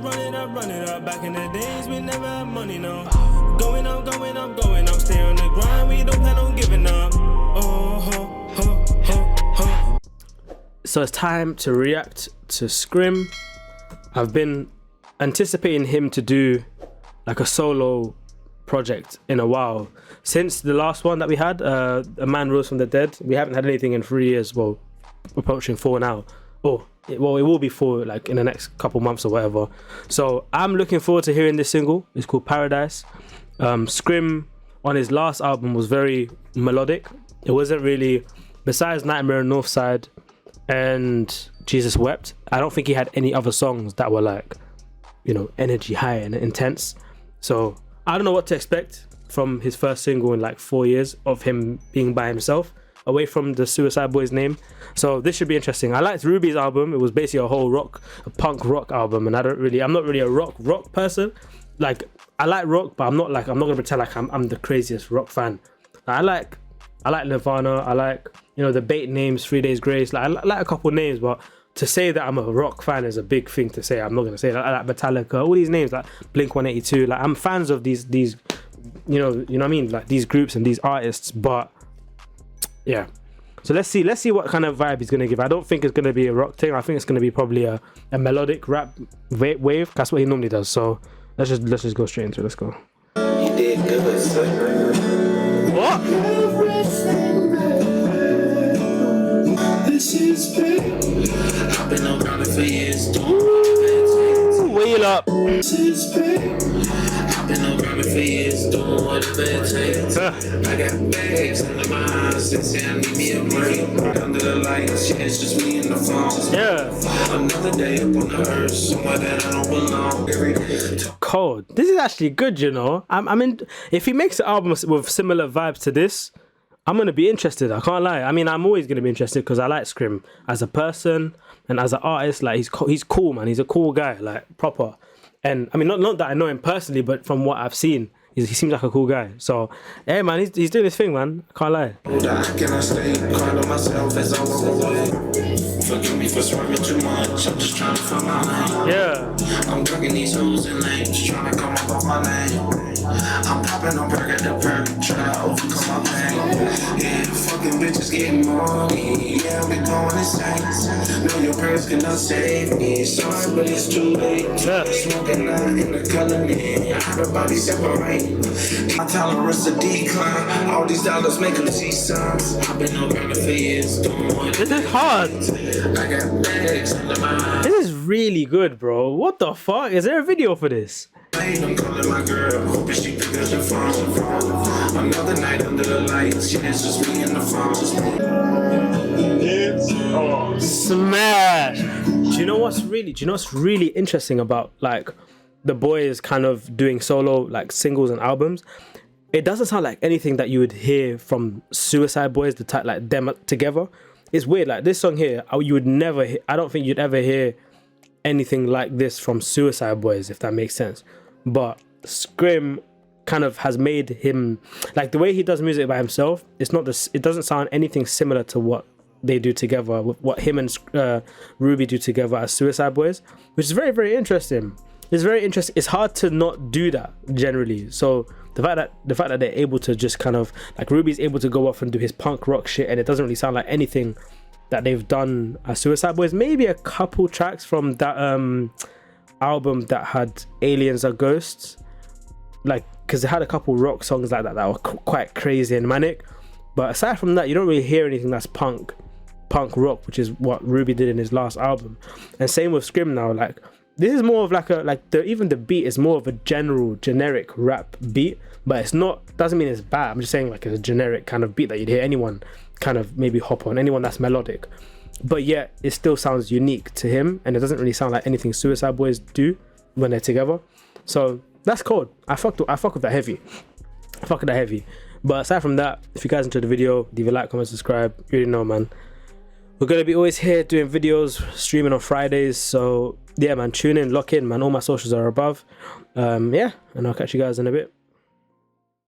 run it up. Back in the days, we never had money, no. Going up, stay on the grind, we don't plan on giving up. Oh, ho, ho, ho, ho. So it's time to react to Scrim. I've been anticipating him to do like a solo project in a while. Since the last one that we had, A Man Rose from the Dead, we haven't had anything in 3 years. Well, approaching 4 now. It will be 4 like in the next couple months or whatever. So I'm looking forward to hearing this single. It's called Paradise. Scrim on his last album was very melodic. It wasn't really, besides Nightmare on Northside and Jesus Wept, I don't think he had any other songs that were like, you know, energy high and intense. So I don't know what to expect from his first single in like 4 years of him being by himself, away from the Suicide Boys name. So this should be interesting. I liked Ruby's album. It was basically a punk rock album, and I'm not really a rock person. Like, I like rock, but I'm not gonna pretend like I'm the craziest rock fan. I like Nirvana. I like, you know, the bait names, 3 Days Grace. Like, I like a couple names, but to say that I'm a rock fan is a big thing to say. I'm not gonna say that. I like Metallica, all these names, like Blink 182. Like, I'm fans of these, you know what I mean, like these groups and these artists. But yeah, so let's see what kind of vibe he's gonna give. I don't think it's gonna be a rock thing. I think it's gonna be probably a melodic rap wave. That's what he normally does. So let's just go straight into it. Let's go. You did good, son. What? This is big. I've been around it for years. Wheel up. This is big. I've been around it for years, doing whatever it takes. I got bags under my eyes, they say I need me a break. Under the lights, yeah, it's just me in the phone. Yeah. Another day up on the earth, somewhere that I don't belong. Every day. Cold. This is actually good, you know. I mean, if he makes an album with similar vibes to this, I'm gonna be interested. I can't lie. I mean, I'm always gonna be interested because I like Scrim as a person and as an artist. Like, he's cool, man. He's a cool guy, like proper. And I mean, not that I know him personally, but from what I've seen, he seems like a cool guy. So, yeah, man, he's doing his thing, man. I can't lie. Can I stay? Crying on myself as I walk away. Forgive me for swerving too much. I'm just trying to find my lane. Yeah. I'm drugging these hoes and lanes, trying to come up off my name. I'm popping on perk at the perk, trying to overcome my pain. Yeah, fucking bitches getting money. Yeah, we going insane. No, your purse cannot save me. Sorry, but it's too late. Yeah. Smoking out in the colony. Everybody separate. My tolerance a decline. All these dollars make them see signs. I've been around it for years. This is hard. I got bags under my eyes. This is really good, bro. What the fuck? Is there a video for this? I'm calling my girl, hoping she pick up the phone. Another night under the lights, yeah, it's just me and the phone. Oh, smash! Do you know what's really interesting about like the boys kind of doing solo like singles and albums? It doesn't sound like anything that you would hear from Suicide Boys, the type like them together. It's weird. Like this song here, you would never. I don't think you'd ever hear anything like this from Suicide Boys, if that makes sense. But Scrim kind of has made him, like the way he does music by himself, it doesn't sound anything similar to what they do together, with what him and Ruby do together as Suicide Boys, which is very, very interesting. It's very interesting. It's hard to not do that generally. So the fact that they're able to just kind of, like, Ruby's able to go off and do his punk rock shit, and it doesn't really sound like anything that they've done as Suicide Boys. Maybe a couple tracks from that album that had Aliens Are Ghosts, like, because they had a couple rock songs like that were quite crazy and manic. But aside from that, you don't really hear anything that's punk rock, which is what Ruby did in his last album. And same with Scrim now. Like, this is more of like even the beat is more of a generic rap beat, but it's not, doesn't mean it's bad. I'm just saying, like, it's a generic kind of beat that you'd hear anyone kind of maybe hop on, anyone that's melodic, but yet it still sounds unique to him, and it doesn't really sound like anything Suicide Boys do when they're together. So that's cool. I fuck with that heavy. But aside from that, if you guys enjoyed the video, leave a like, comment, subscribe. You already know, man. We're gonna be always here doing videos, streaming on Fridays. So yeah, man, tune in, lock in, man. All my socials are above. Yeah, and I'll catch you guys in a bit.